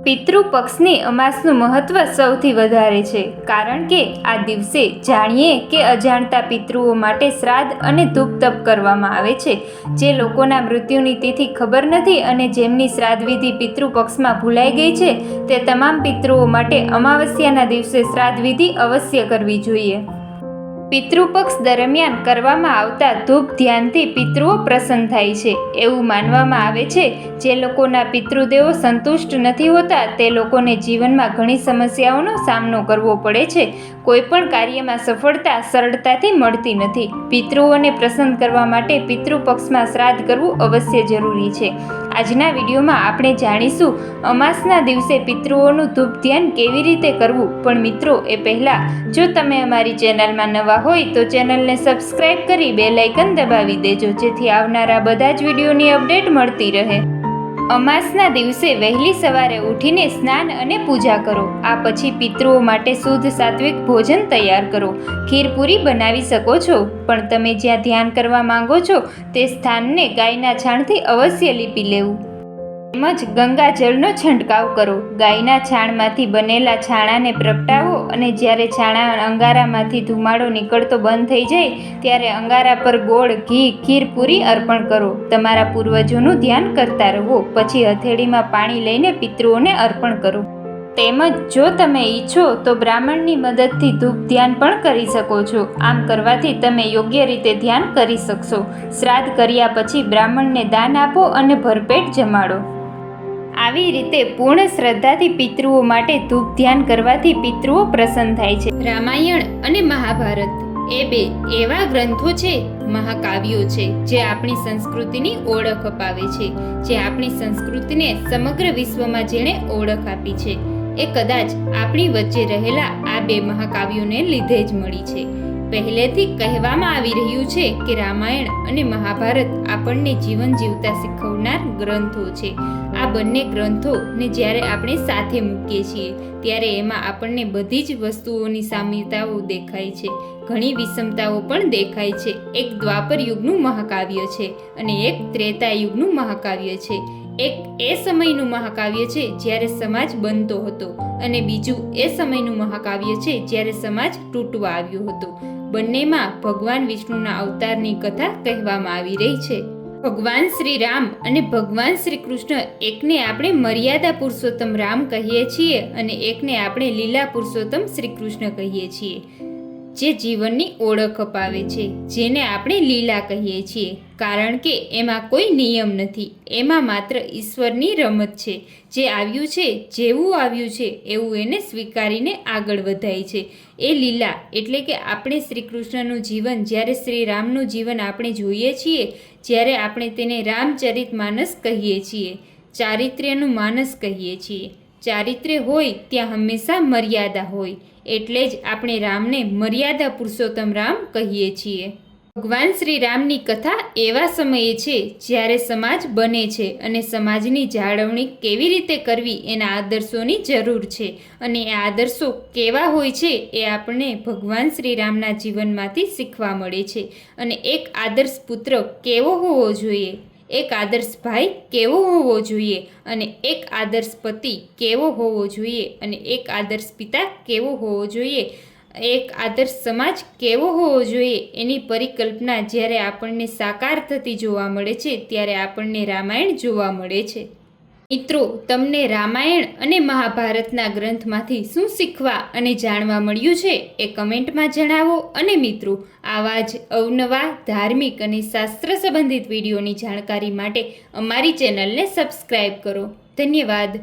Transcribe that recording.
પિતૃપક્ષની અમાસનું મહત્વ સૌથી વધારે છે, કારણ કે આ દિવસે જાણીએ કે અજાણતા પિતૃઓ માટે શ્રાદ્ધ અને ધૂપ તપ કરવામાં આવે છે. જે લોકોના મૃત્યુની તિથિ ખબર નથી અને જેમની શ્રાદ્ધ વિધિ પિતૃપક્ષમાં ભૂલાઈ ગઈ છે, તે તમામ પિતૃઓ માટે અમાવસ્યાના દિવસે શ્રાદ્ધ વિધિ અવશ્ય કરવી જોઈએ. પિતૃપક્ષ દરમિયાન કરવામાં આવતા ધૂપ ધ્યાનથી પિતૃઓ પ્રસન્ન થાય છે. એવું માનવામાં આવે છે, જે લોકોના પિતૃદેવો સંતુષ્ટ નથી હોતા તે લોકોને જીવનમાં ઘણી સમસ્યાઓનો સામનો કરવો પડે છે. કોઈ પણ કાર્યમાં સફળતા સરળતાથી મળતી નથી. પિતૃઓને પ્રસન્ન કરવા માટે પિતૃપક્ષમાં શ્રાદ્ધ કરવું અવશ્ય જરૂરી છે. આજના વિડીયોમાં આપણે જાણીશું અમાસના દિવસે પિતૃઓનું ધૂપ ધ્યાન કેવી રીતે કરવું. પણ મિત્રો, એ પહેલાં જો તમે અમારી ચેનલમાં નવા હોય તો ચેનલને સબસ્ક્રાઇબ કરી બેલ આઇકન દબાવી દેજો, જેથી આવનારા બધા જ વિડીયોની અપડેટ મળતી રહે. અમાસના દિવસે વહેલી સવારે ઉઠીને સ્નાન અને પૂજા કરો. આ પછી પિતૃઓ માટે શુદ્ધ સાત્વિક ભોજન તૈયાર કરો. ખીરપૂરી બનાવી શકો છો, પણ તમે જ્યાં ધ્યાન કરવા માંગો છો તે સ્થાનને ગાયના છાણથી અવશ્ય લીપી લેવું. તેમજ ગંગાજળનો છંટકાવ કરો. ગાયના છાણમાંથી બનેલા છાણાને પ્રગટાવો અને જ્યારે છાણા અંગારામાંથી ધુમાડો નીકળતો બંધ થઈ જાય ત્યારે અંગારા પર ગોળ, ઘી, ખીરપૂરી અર્પણ કરો. તમારા પૂર્વજોનું ધ્યાન કરતા રહો. પછી હથેળીમાં પાણી લઈને પિતૃઓને અર્પણ કરો. તેમજ જો તમે ઈચ્છો તો બ્રાહ્મણની મદદથી ધૂપ ધ્યાન પણ કરી શકો છો. આમ કરવાથી તમે યોગ્ય રીતે ધ્યાન કરી શકશો. શ્રાદ્ધ કર્યા પછી બ્રાહ્મણને દાન આપો અને ભરપેટ જમાડો. આવી રીતે પૂર્ણ શ્રદ્ધાથી પિતૃઓ માટે ધૂપ ધ્યાન કરવાથી પિતૃઓ પ્રસન્ન થાય છે. રામાયણ અને મહાભારત એ બે એવા ગ્રંથો છે, મહાકાવ્યો છે, જે આપણી સંસ્કૃતિની ઓળખ અપાવે છે. જે આપણી સંસ્કૃતિને સમગ્ર વિશ્વમાં જેણે ઓળખ આપી છે, એ કદાચ આપણી વચ્ચે રહેલા આ બે મહાકાવ્યોને લીધે જ મળી છે. પહેલેથી કહેવામાં આવી રહ્યું છે કે રામાયણ અને મહાભારત આપણને જીવન જીવતા શીખવનાર ગ્રંથો છે. આ બંને ગ્રંથોને જ્યારે આપણે સાથે મૂકીએ છીએ ત્યારે એમાં આપણને બધી જ વસ્તુઓની સામ્યતાઓ દેખાય છે, ઘણી વિષમતાઓ પણ દેખાય છે. એક દ્વાપર યુગનું મહાકાવ્ય છે અને એક ત્રેતા યુગનું મહાકાવ્ય છે. એક એ સમયનું મહાકાવ્ય છે જ્યારે સમાજ બનતો હતો અને બીજું એ સમયનું મહાકાવ્ય છે જ્યારે સમાજ તૂટવા આવ્યો હતો. બંનેમાં ભગવાન વિષ્ણુના અવતારની કથા કહેવામાં આવી રહી છે. ભગવાન શ્રી રામ અને ભગવાન શ્રી કૃષ્ણ, એકને આપણે મર્યાદા પુરુષોત્તમ રામ કહીએ છીએ અને એકને આપણે લીલા પુરુષોત્તમ શ્રી કૃષ્ણ કહીએ છીએ. જે જીવનની ઓળખ અપાવે છે, જેને આપણે લીલા કહીએ છીએ, કારણ કે એમાં કોઈ નિયમ નથી. એમાં માત્ર ઈશ્વરની રમત છે. જે આવ્યું છે, જેવું આવ્યું છે એવું એને સ્વીકારીને આગળ વધાય છે. એ લીલા એટલે કે આપણે શ્રી કૃષ્ણનું જીવન, જ્યારે શ્રી રામનું જીવન આપણે જોઈએ છીએ, જ્યારે આપણે તેને રામચરિત માનસ કહીએ છીએ, ચારિત્ર્યનું માનસ કહીએ છીએ. ચારિત્ર્ય હોય ત્યાં હંમેશા મર્યાદા હોય, એટલે જ આપણે રામને મર્યાદા પુરુષોત્તમ રામ કહીએ છીએ. ભગવાન શ્રી રામની કથા એવા સમયે છે જ્યારે સમાજ બને છે અને સમાજની જાળવણી કેવી રીતે કરવી એના આદર્શોની જરૂર છે. અને એ આદર્શો કેવા હોય છે એ આપણને ભગવાન શ્રી રામના જીવનમાંથી શીખવા મળે છે. અને એક આદર્શ પુત્ર કેવો હોવો જોઈએ, એક આદર્શ ભાઈ કેવો હોવો જોઈએ, અને એક આદર્શ પતિ કેવો હોવો જોઈએ, અને એક આદર્શ પિતા કેવો હોવો જોઈએ, એક આદર્શ સમાજ કેવો હોવો જોઈએ, એની પરિકલ્પના જ્યારે આપણને સાકાર થતી જોવા મળે છે ત્યારે આપણને રામાયણ જોવા મળે છે. મિત્રો, તમને રામાયણ અને મહાભારતના ગ્રંથમાંથી શું શીખવા અને જાણવા મળ્યું છે એ કમેન્ટમાં જણાવો. અને મિત્રો, આવા જ અવનવા ધાર્મિક અને શાસ્ત્ર સંબંધિત વિડીયોની જાણકારી માટે અમારી ચેનલને સબસ્ક્રાઈબ કરો. ધન્યવાદ.